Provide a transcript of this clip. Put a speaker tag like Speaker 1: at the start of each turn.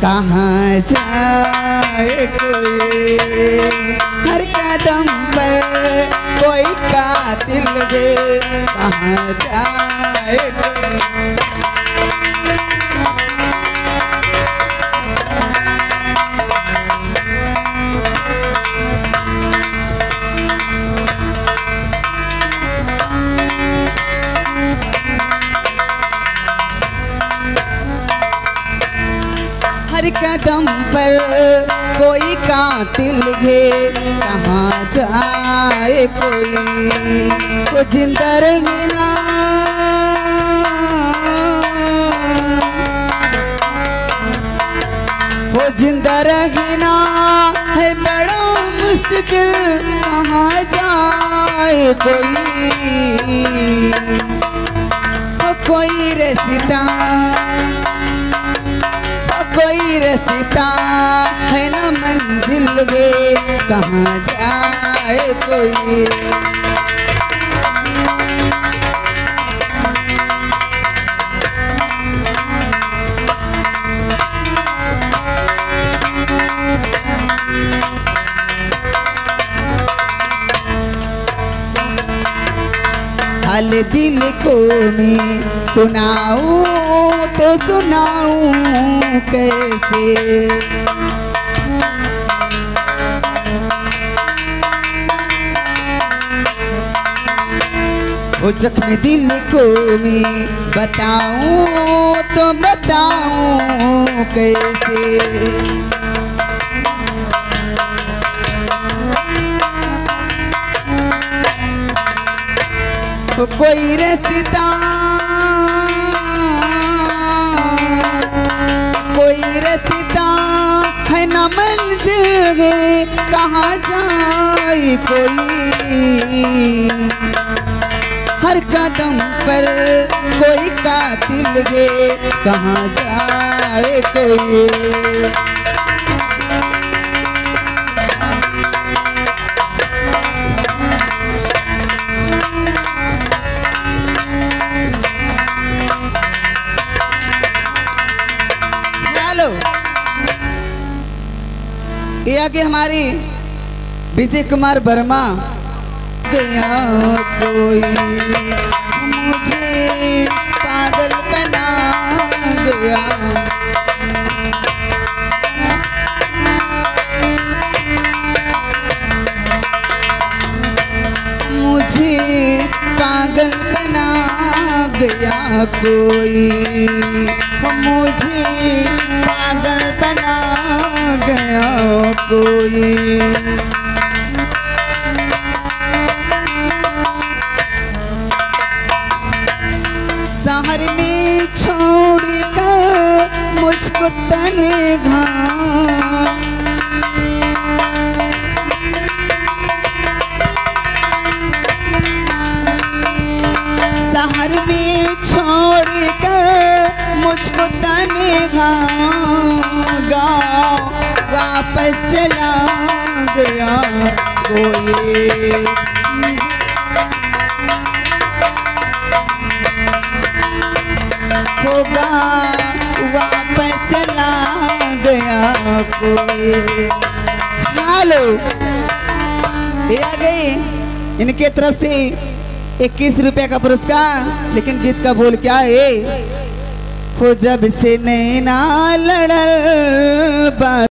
Speaker 1: कहाँ जाए कोई, हर कदम पर कोई कातिल है, कहाँ जाए कोई। हर कदम पर कोई कातिल है, कहाँ जाए कोई। वो जिंदा रहना वो जिंदा रहना है बड़ा मुश्किल, कहाँ जाए कोई। वो कोई रास्ता कोई रास्ता है न मंजिल है, कहाँ जाए कोई। हाल दिल को मैं सुनाऊं तो सुनाऊं कैसे। वो जख्म दिल को मैं बताऊं तो बताऊं कैसे। कोई रास्ता है न मंजिल है, कहाँ जाए कोई। हर कदम पर कोई कातिल है, कहाँ जाए कोई। ये आगे हमारी विजय कुमार वर्मा। गया कोई मुझे पागल बना गया, मुझे पागल बना गया कोई, मुझे पागल बना गया कोई। शहर में छोड़ कर मुझको तन्हा, शहर में छोड़ कर मुझको तन्हा, गाँव वापस चला गया कोई। होगा वापस चला गया कोई। हेलो, ये आ गई इनके तरफ से 21 रुपए का पुरस्कार। लेकिन गीत का बोल क्या है? हो जब से नैना लड़ल